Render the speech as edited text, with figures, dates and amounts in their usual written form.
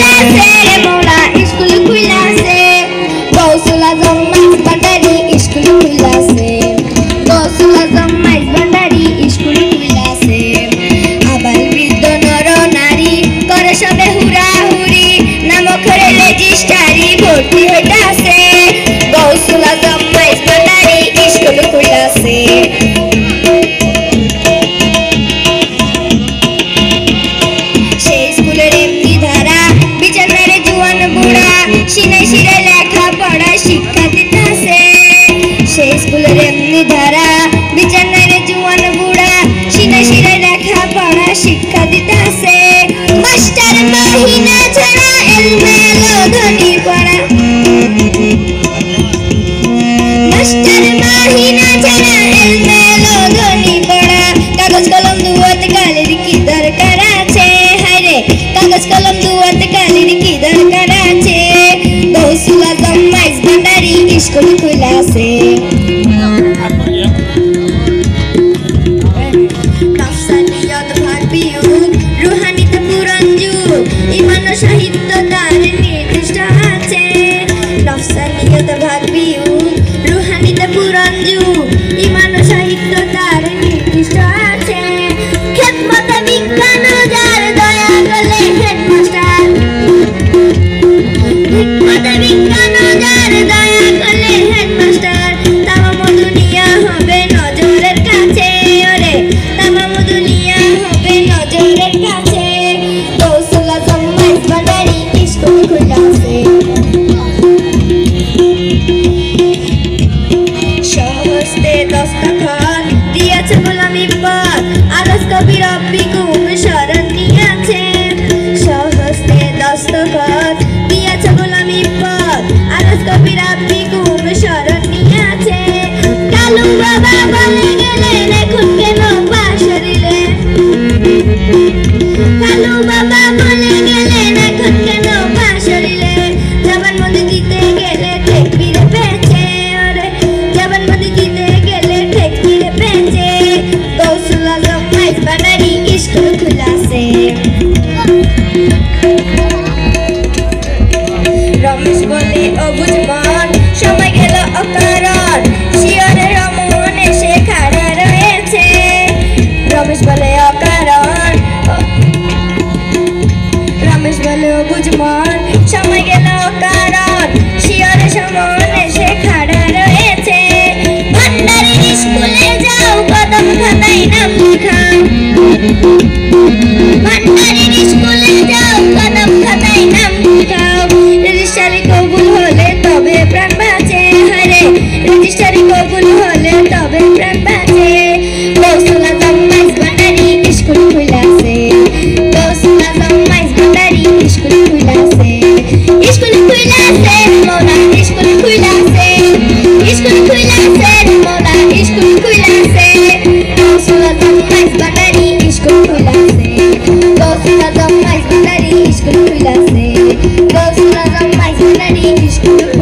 খুইলাছে রে মৌলা স্কুল খুইলাছে গৌসুল আজম মাইজ ভান্ডারি স্কুল খুইলাছে গৌসুল আজম মাইজ ভান্ডারি স্কুল খুইলাছে আবাল বৃদ্ধ নর নারী করে সবে হুড়াহুড়ি নামখরে রেজিস্ট্রারি ভর্তি হইতাছে গৌসুল আজম মাইজ ভান্ডারি স্কুল খুইলাছে শিনাই শিরায় লেখা পড়া শিক্ষা দিতেছে সেই স্কুলের এমনি ধারা বিচার নাই রে জুয়ান বুড়া শিনাই শিরায় লেখা পড়া শিক্ষা দিতেছে মাস্টার মাহিনা ছাড়া এলমেলো ধনী পড়া মাস্টার মাহিনা ছাড়া এলমেলো ধনী পড়া কাগজ কলম দুয়াতে কালির কি দরকার আছে হায় রে কাগজ কলম দুয়াতে কালির কি দরকার আছে গৌসুল আজম মাইজ ভান্ডারি স্কুল খুইলাছে নফসানিয়ত ভাগ বিয়োগ রুহানিতে পুরাণ যুগ ইমান ও সাহিত্য তার নির্দিষ্ট আছে নফসানিয়ত ভাগ বিয়োগ রুহানিতে পুরাণ যুগ ইমান ও সাহিত্য তার নির্দিষ্ট আছে খেদমতে বিজ্ঞান যার দয়া করলে হেডমাস্টার বিজ্ঞান যার দয়া করলে হেডমাস্টার তামাম দুনিয়া হবে নজরের কাছে ওরে তামাম দুনিয়া হবে নজরের কাছে গৌসুল আজম মাইজ ভান্ডারি স্কুল খুইলাছে সহস্তে দস্তখত দিয়েছে গোলামি পথ আলস কবি রব্বি কুম শরণ নিয়েছে সহস্তে দস্তখত দিয়েছে গোলামি পথ আলস কবি রব্বি কুম শরণ নিয়েছে কালু বাবা বলে গেলেন এখন কেন পাশরিলে কালু বাবা বলে গেলেন এখন কেন পাশরিলে জবানবন্দি দিতে গেলে ঠেক ফিরে পেয়েছে ওরে জবানবন্দি দিতে গেলে ঠেক ফিরে পেয়েছে গৌসুল আজম মাইজ ভান্ডারি স্কুল খুইলাছে রমেশ বলে অবুঝ মন সময় গেল অকারণ শিয়রে রমন এসে খাড়া রয়েছে রমেশ বলে অকারণ রমেশ বলে অবুঝ মন সময় গেল অকারণ শিয়রে সমন এসে খাড়া রয়েছে ভান্ডারি স্কুলে যাও কদম খাতায় নাম লিখাও ভান্ডারি স্কুলে যাও কদম খাতায় নাম লিখাও রেজিস্ট্রারি কবুল হলে তবে প্রাণ বাঁচে হারে রেজিস্ট্রারি কবুল হলে তবে প্রাণ বাঁচে গৌসুল আজম মাইজ ভান্ডারি স্কুল খুইলাছে গৌসুল আজম মাইজ ভান্ডারি স্কুল খুইলাছে স্কুল খুইলাছে মৌলা স্কুল খুইলাছে স্কুল খুইলাছে মৌলা স্কুল খুইলাছে গৌসুল আজম মাইজ ভান্ডারি স্কুল খুইলাছে গৌসুল আজম মাইজ ভান্ডারি স্কুল খুইলাছে গৌসুল আজম মাইজ ভান্ডারি স্কুল